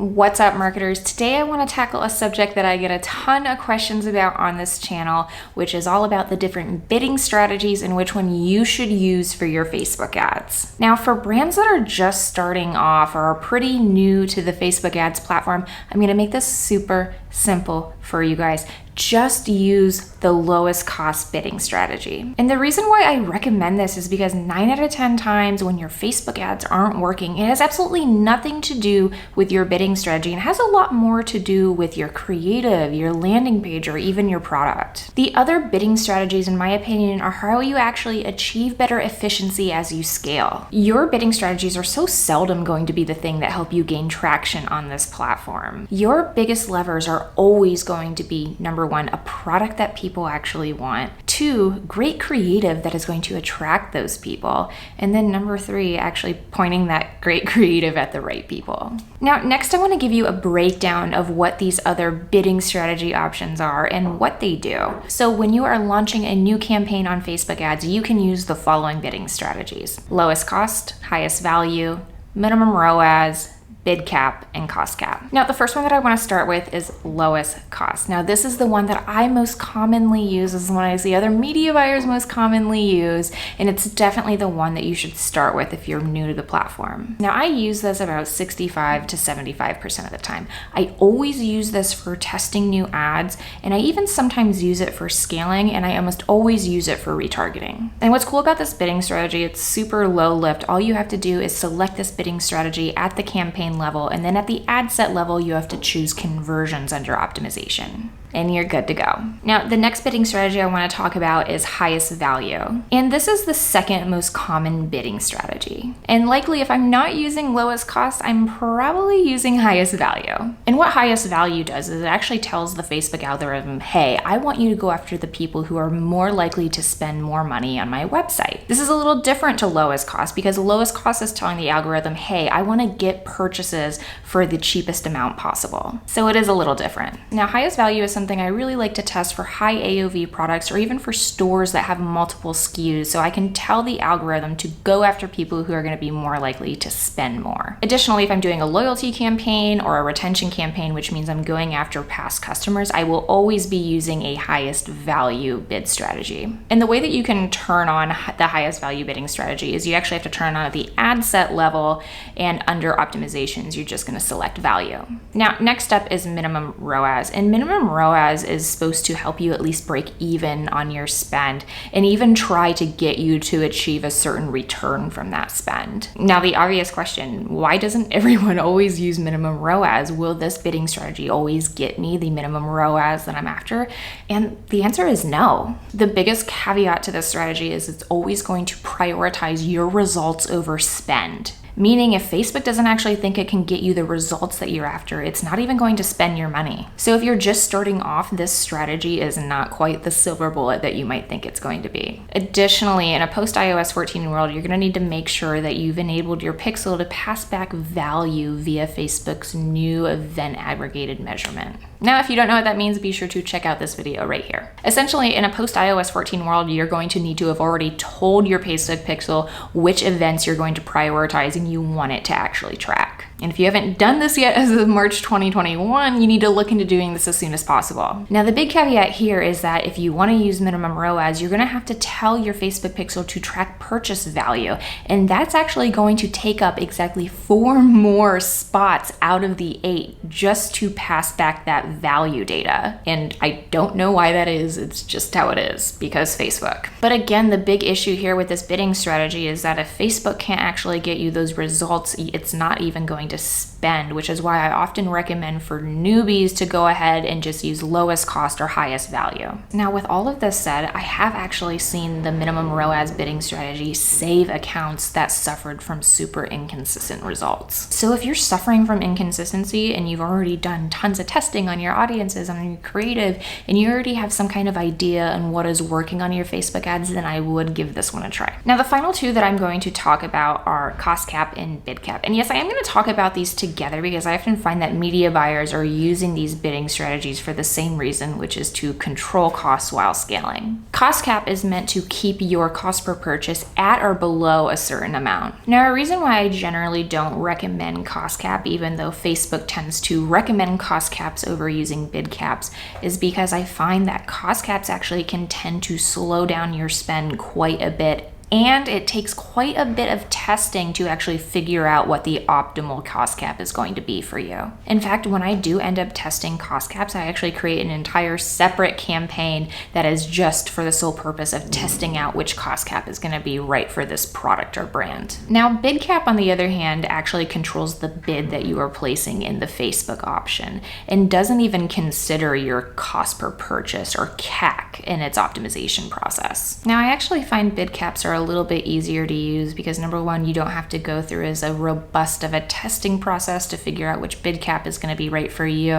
What's up, marketers? Today I want to tackle a subject that I get a ton of questions about on this channel, which is all about the different bidding strategies and which one you should use for your Facebook ads. Now, for brands that are just starting off or are pretty new to the Facebook ads platform, I'm going to make this super simple for you guys. Just use the lowest cost bidding strategy. And the reason why I recommend this is because 9 out of 10 times when your Facebook ads aren't working, it has absolutely nothing to do with your bidding strategy and has a lot more to do with your creative, your landing page, or even your product. The other bidding strategies, in my opinion, are how you actually achieve better efficiency as you scale. Your bidding strategies are so seldom going to be the thing that help you gain traction on this platform. Your biggest levers are always going to be, number one, a product that people actually want. 2, great creative that is going to attract those people. And then number 3, actually pointing that great creative at the right people. Now, next I want to give you a breakdown of what these other bidding strategy options are and what they do. So when you are launching a new campaign on Facebook ads, you can use the following bidding strategies: lowest cost, highest value, minimum ROAS, bid cap, and cost cap. Now, the first one that I want to start with is lowest cost. Now, this is the one that I most commonly use. This is the one I see other media buyers most commonly use, and it's definitely the one that you should start with if you're new to the platform. Now, I use this about 65 to 75% of the time. I always use this for testing new ads, and I even sometimes use it for scaling, and I almost always use it for retargeting. And what's cool about this bidding strategy, it's super low lift. All you have to do is select this bidding strategy at the campaign level, and then at the ad set level you have to choose conversions under optimization, and you're good to go. Now, the next bidding strategy I want to talk about is highest value, and this is the second most common bidding strategy. And likely, if I'm not using lowest cost, I'm probably using highest value. And what highest value does is it actually tells the Facebook algorithm, hey, I want you to go after the people who are more likely to spend more money on my website. This is a little different to lowest cost, because lowest cost is telling the algorithm, hey, I want to get purchases for the cheapest amount possible. So it is a little different. Now, highest value is something I really like to test for high AOV products or even for stores that have multiple SKUs, so I can tell the algorithm to go after people who are going to be more likely to spend more. Additionally, if I'm doing a loyalty campaign or a retention campaign, which means I'm going after past customers, I will always be using a highest value bid strategy. And the way that you can turn on the highest value bidding strategy is you actually have to turn on at the ad set level, and under optimization, you're just going to select value. Now, next up is minimum ROAS, and minimum ROAS is supposed to help you at least break even on your spend and even try to get you to achieve a certain return from that spend. Now, the obvious question, why doesn't everyone always use minimum ROAS? Will this bidding strategy always get me the minimum ROAS that I'm after? And the answer is no. The biggest caveat to this strategy is it's always going to prioritize your results over spend. Meaning, if Facebook doesn't actually think it can get you the results that you're after, it's not even going to spend your money. So if you're just starting off, this strategy is not quite the silver bullet that you might think it's going to be. Additionally, in a post-iOS 14 world, you're going to need to make sure that you've enabled your pixel to pass back value via Facebook's new event aggregated measurement. Now, if you don't know what that means, be sure to check out this video right here. Essentially, in a post-iOS 14 world, you're going to need to have already told your Facebook pixel which events you're going to prioritize and you want it to actually track. And if you haven't done this yet as of March 2021, you need to look into doing this as soon as possible. Now, the big caveat here is that if you want to use minimum ROAS, you're going to have to tell your Facebook pixel to track purchase value. And that's actually going to take up exactly 4 more spots out of the 8 just to pass back that value data. And I don't know why that is. It's just how it is, because Facebook. But again, the big issue here with this bidding strategy is that if Facebook can't actually get you those results, it's not even going to spend, which is why I often recommend for newbies to go ahead and just use lowest cost or highest value. Now, with all of this said, I have actually seen the minimum ROAS bidding strategy save accounts that suffered from super inconsistent results. So if you're suffering from inconsistency and you've already done tons of testing on your audiences, on your creative, and you already have some kind of idea on what is working on your Facebook ads, then I would give this one a try. Now, the final 2 that I'm going to talk about are cost cap and bid cap. And yes, I am going to talk about these together together because I often find that media buyers are using these bidding strategies for the same reason, which is to control costs while scaling. Cost cap is meant to keep your cost per purchase at or below a certain amount. Now, a reason why I generally don't recommend cost cap, even though Facebook tends to recommend cost caps over using bid caps, is because I find that cost caps actually can tend to slow down your spend quite a bit, and it takes quite a bit of testing to actually figure out what the optimal cost cap is going to be for you. In fact, when I do end up testing cost caps, I actually create an entire separate campaign that is just for the sole purpose of testing out which cost cap is going to be right for this product or brand. Now, bid cap, on the other hand, actually controls the bid that you are placing in the Facebook option and doesn't even consider your cost per purchase or CAC in its optimization process. Now, I actually find bid caps are a little bit easier to use because, number one, you don't have to go through as a robust of a testing process to figure out which bid cap is going to be right for you,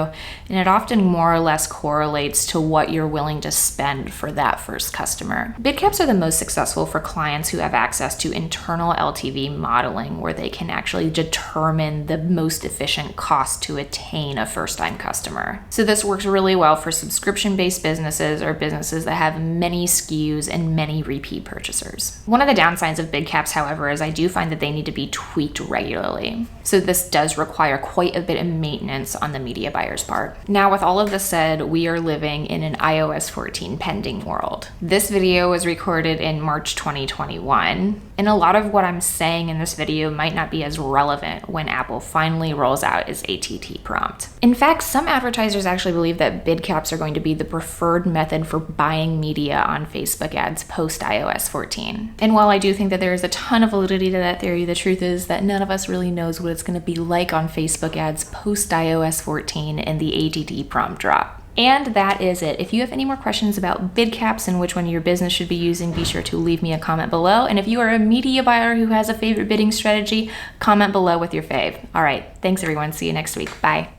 and it often more or less correlates to what you're willing to spend for that first customer. Bid caps are the most successful for clients who have access to internal LTV modeling, where they can actually determine the most efficient cost to attain a first-time customer. So this works really well for subscription-based businesses or businesses that have many SKUs and many repeat purchasers. One of the downsides of bid caps, however, is I do find that they need to be tweaked regularly. So this does require quite a bit of maintenance on the media buyer's part. Now, with all of this said, we are living in an iOS 14 pending world. This video was recorded in March 2021, and a lot of what I'm saying in this video might not be as relevant when Apple finally rolls out its ATT prompt. In fact, some advertisers actually believe that bid caps are going to be the preferred method for buying media on Facebook ads post iOS 14. And while I do think that there is a ton of validity to that theory, the truth is that none of us really knows what it's going to be like on Facebook ads post iOS 14 and the ATT prompt drop. And that is it. If you have any more questions about bid caps and which one your business should be using, be sure to leave me a comment below. And if you are a media buyer who has a favorite bidding strategy, comment below with your fave. All right. Thanks, everyone. See you next week. Bye.